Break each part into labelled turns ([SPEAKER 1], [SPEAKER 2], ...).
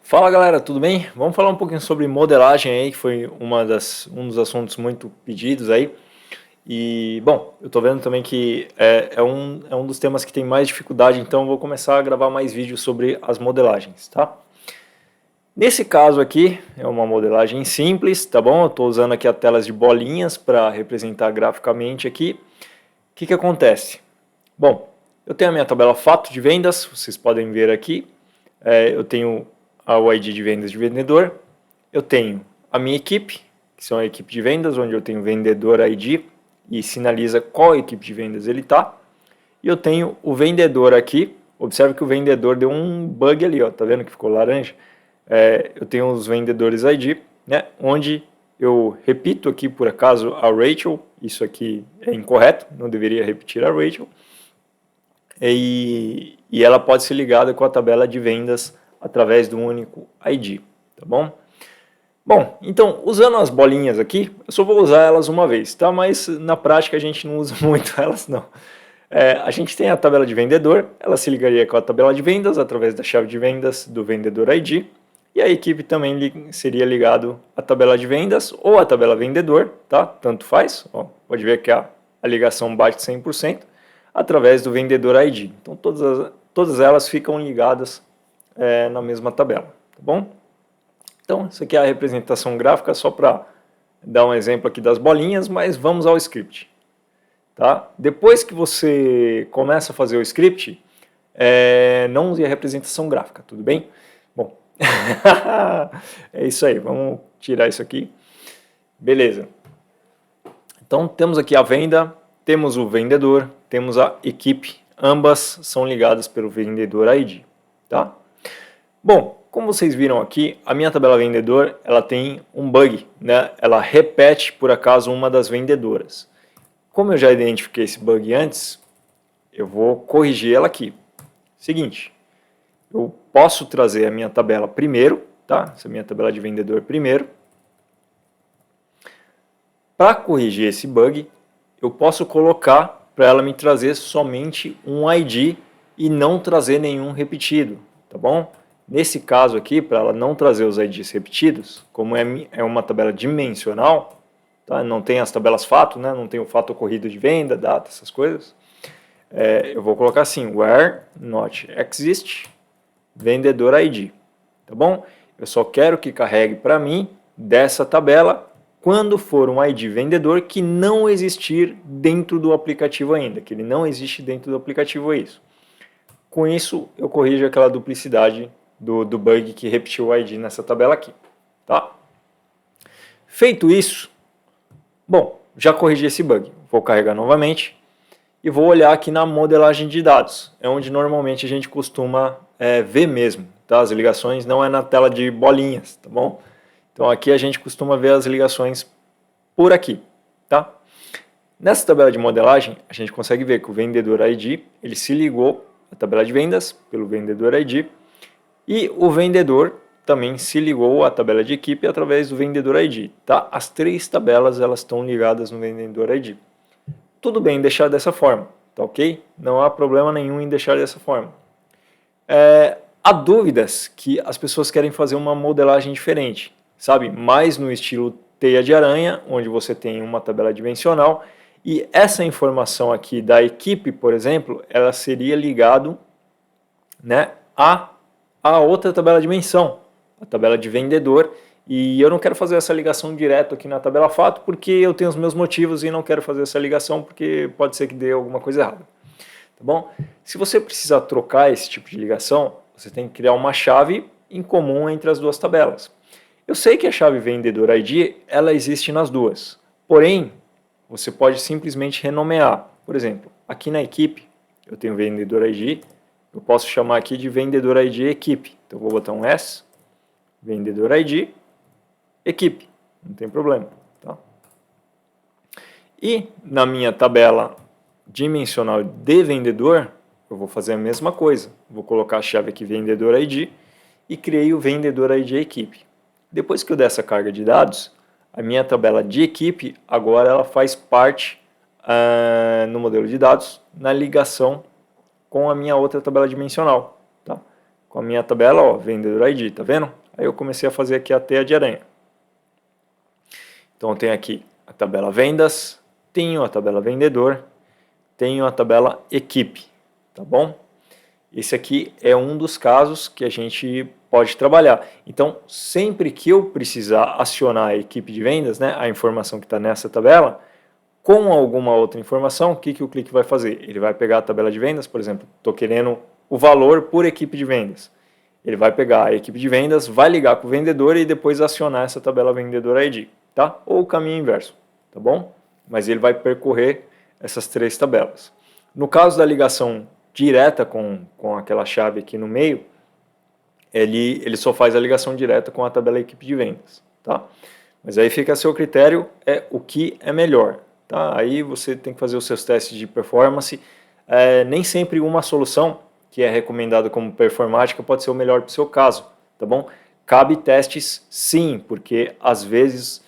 [SPEAKER 1] Fala galera, tudo bem? Vamos falar um pouquinho sobre modelagem aí, que foi um dos assuntos muito pedidos aí. E, bom, eu tô vendo também que é um dos temas que tem mais dificuldade, então eu vou começar a gravar mais vídeos sobre as modelagens, tá? Nesse caso aqui, é uma modelagem simples, tá bom? Eu tô usando aqui a telas de bolinhas para representar graficamente aqui. O que que acontece? Bom, eu tenho a minha tabela fato de vendas, vocês podem ver aqui. Eu tenho o ID de vendas de vendedor, eu tenho a minha equipe, que são a equipe de vendas, onde eu tenho vendedor ID e sinaliza qual equipe de vendas ele está. E eu tenho o vendedor aqui, observe que o vendedor deu um bug ali, ó, tá vendo que ficou laranja? Eu tenho os vendedores ID, né, onde eu repito aqui por acaso a Rachel, isso aqui é incorreto, não deveria repetir a Rachel, e ela pode ser ligada com a tabela de vendas através do único ID, tá bom? Bom, então, usando as bolinhas aqui, eu só vou usar elas uma vez, tá? Mas na prática a gente não usa muito elas, não. A gente tem a tabela de vendedor, ela se ligaria com a tabela de vendas através da chave de vendas do vendedor ID, e a equipe também seria ligado à tabela de vendas ou à tabela vendedor, tá? Tanto faz, ó, pode ver que a ligação bate 100% através do vendedor ID. Então, todas elas ficam ligadas na mesma tabela, tá bom? Então, isso aqui é a representação gráfica, só para dar um exemplo aqui das bolinhas, mas vamos ao script. Tá? Depois que você começa a fazer o script, não use a representação gráfica, tudo bem? Bom, é isso aí, vamos tirar isso aqui. Beleza. Então, temos aqui a venda, temos o vendedor, temos a equipe, ambas são ligadas pelo vendedor ID, tá? Bom, como vocês viram aqui, a minha tabela vendedor, ela tem um bug, né? Ela repete, por acaso, uma das vendedoras. Como eu já identifiquei esse bug antes, eu vou corrigir ela aqui. Seguinte, eu posso trazer a minha tabela primeiro, tá? Essa é a minha tabela de vendedor primeiro. Para corrigir esse bug, eu posso colocar para ela me trazer somente um ID e não trazer nenhum repetido, tá bom? Nesse caso aqui, para ela não trazer os IDs repetidos, como é uma tabela dimensional, tá? Não tem as tabelas fato, né? Não tem o fato ocorrido de venda, data, essas coisas. Eu vou colocar assim, where not exist vendedor ID, tá bom? Eu só quero que carregue para mim dessa tabela quando for um ID vendedor que não existir dentro do aplicativo ainda, que ele não existe dentro do aplicativo, é isso. Com isso, eu corrijo aquela duplicidade do bug que repetiu o ID nessa tabela aqui, tá? Feito isso, bom, já corrigi esse bug. Vou carregar novamente e vou olhar aqui na modelagem de dados. É onde normalmente a gente costuma ver mesmo, tá? As ligações não é na tela de bolinhas, tá bom? Então aqui a gente costuma ver as ligações por aqui, tá? Nessa tabela de modelagem, a gente consegue ver que o vendedor ID, ele se ligou à tabela de vendas pelo vendedor ID, e o vendedor também se ligou à tabela de equipe através do vendedor ID, tá? As três tabelas, elas estão ligadas no vendedor ID. Tudo bem deixar dessa forma, tá ok? Não há problema nenhum em deixar dessa forma. Há dúvidas que as pessoas querem fazer uma modelagem diferente, sabe? Mais no estilo teia de aranha, onde você tem uma tabela dimensional, e essa informação aqui da equipe, por exemplo, ela seria ligado, né, a outra tabela de dimensão, a tabela de vendedor, e eu não quero fazer essa ligação direto aqui na tabela fato, porque eu tenho os meus motivos e não quero fazer essa ligação, porque pode ser que dê alguma coisa errada. Tá bom? Se você precisar trocar esse tipo de ligação, você tem que criar uma chave em comum entre as duas tabelas. Eu sei que a chave vendedor ID, ela existe nas duas, porém, você pode simplesmente renomear. Por exemplo, aqui na equipe, eu tenho vendedor ID, eu posso chamar aqui de vendedor ID equipe. Então, eu vou botar um S, vendedor ID, equipe, não tem problema. Tá? E na minha tabela dimensional de vendedor, eu vou fazer a mesma coisa. Vou colocar a chave aqui vendedor ID e criei o vendedor ID equipe. Depois que eu der essa carga de dados, a minha tabela de equipe agora ela faz parte no modelo de dados na ligação com a minha outra tabela dimensional, tá? com a minha tabela, ó, vendedor ID, tá vendo? Aí eu comecei a fazer aqui a teia de aranha. Então eu tenho aqui a tabela vendas, tenho a tabela vendedor, tenho a tabela equipe, tá bom? Esse aqui é um dos casos que a gente pode trabalhar. Então, sempre que eu precisar acionar a equipe de vendas, né, a informação que está nessa tabela, com alguma outra informação, o que o clique vai fazer? Ele vai pegar a tabela de vendas, por exemplo, estou querendo o valor por equipe de vendas. Ele vai pegar a equipe de vendas, vai ligar com o vendedor e depois acionar essa tabela vendedor ID, tá? Ou o caminho inverso, tá bom? Mas ele vai percorrer essas três tabelas. No caso da ligação direta com aquela chave aqui no meio, ele só faz a ligação direta com a tabela equipe de vendas, tá? Mas aí fica a seu critério, o que é melhor, tá? Aí você tem que fazer os seus testes de performance. Nem sempre uma solução que é recomendada como performática pode ser o melhor para o seu caso, tá bom? Cabe testes sim, porque às vezes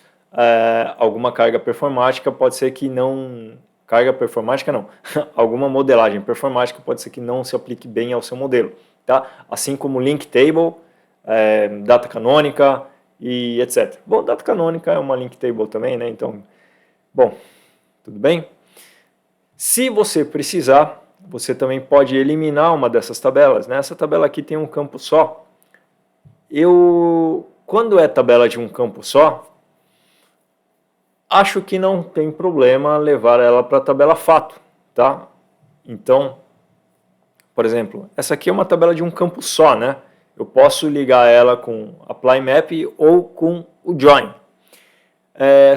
[SPEAKER 1] alguma carga performática pode ser que não... Carga performática não, alguma modelagem performática pode ser que não se aplique bem ao seu modelo, tá? Assim como link table, data canônica e etc. Bom, data canônica é uma link table também, né? Então, bom, tudo bem? Se você precisar, você também pode eliminar uma dessas tabelas, né? Essa tabela aqui tem um campo só. Quando é tabela de um campo só, acho que não tem problema levar ela para a tabela fato, tá? Então, por exemplo, essa aqui é uma tabela de um campo só, né? Eu posso ligar ela com apply map ou com o join.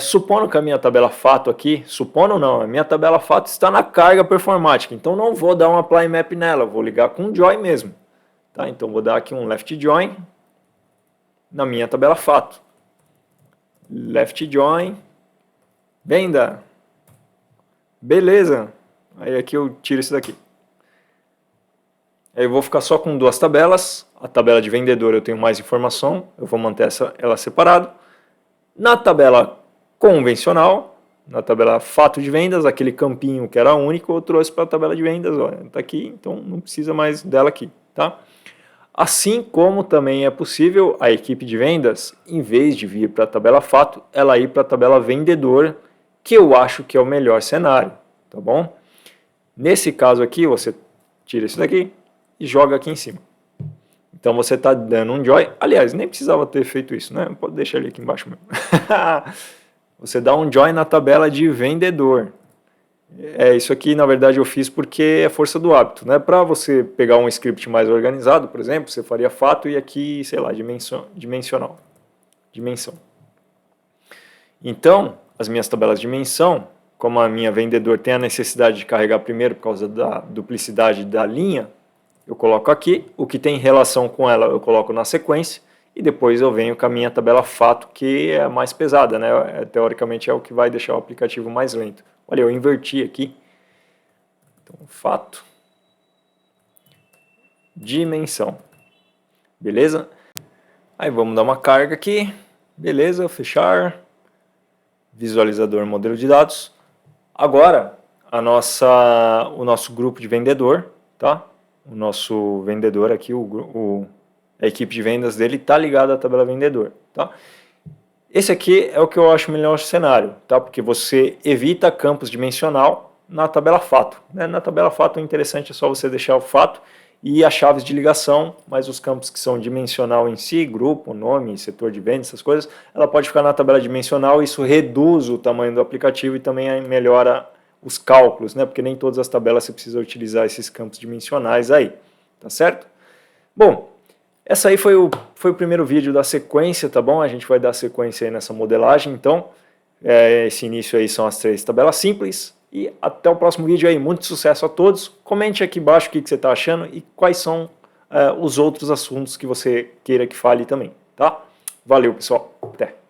[SPEAKER 1] Supondo que a minha tabela fato aqui, supondo não, a minha tabela fato está na carga performática, então não vou dar um apply map nela, vou ligar com o join mesmo, tá? Então vou dar aqui um left join na minha tabela fato. Left join, venda, beleza, aí aqui eu tiro isso daqui. Aí eu vou ficar só com duas tabelas, a tabela de vendedor eu tenho mais informação, eu vou manter ela separado. Na tabela convencional, na tabela fato de vendas, aquele campinho que era único, eu trouxe para a tabela de vendas, olha, está aqui, então não precisa mais dela aqui, tá? Assim como também é possível a equipe de vendas, em vez de vir para a tabela fato, ela ir para a tabela vendedor, que eu acho que é o melhor cenário, tá bom? Nesse caso aqui, você tira isso daqui e joga aqui em cima. Então você está dando um join, aliás, nem precisava ter feito isso, né? Pode deixar ele aqui embaixo mesmo. Você dá um join na tabela de vendedor. Isso aqui na verdade eu fiz porque é força do hábito, né? Para você pegar um script mais organizado, por exemplo, você faria fato e aqui, sei lá, dimensão. Então, as minhas tabelas de dimensão, como a minha vendedor tem a necessidade de carregar primeiro por causa da duplicidade da linha, eu coloco aqui, o que tem relação com ela eu coloco na sequência e depois eu venho com a minha tabela fato, que é a mais pesada, né? Teoricamente é o que vai deixar o aplicativo mais lento. Olha, eu inverti aqui. Então, fato, dimensão, beleza? Aí vamos dar uma carga aqui, beleza, fechar, visualizador modelo de dados. Agora, o nosso grupo de vendedor, tá? O nosso vendedor aqui, a equipe de vendas dele está ligada à tabela vendedor, tá? Esse aqui é o que eu acho o melhor cenário, tá? Porque você evita campos dimensional na tabela fato, né? Na tabela fato o interessante é só você deixar o fato e as chaves de ligação, mas os campos que são dimensional em si, grupo, nome, setor de vendas, essas coisas, ela pode ficar na tabela dimensional e isso reduz o tamanho do aplicativo e também melhora os cálculos, né? Porque nem todas as tabelas você precisa utilizar esses campos dimensionais aí, tá certo? Bom, essa aí foi o primeiro vídeo da sequência, tá bom? A gente vai dar sequência aí nessa modelagem, então, esse início aí são as 3 tabelas simples, e até o próximo vídeo aí, muito sucesso a todos, comente aqui embaixo o que você está achando e quais são os outros assuntos que você queira que fale também, tá? Valeu, pessoal, até!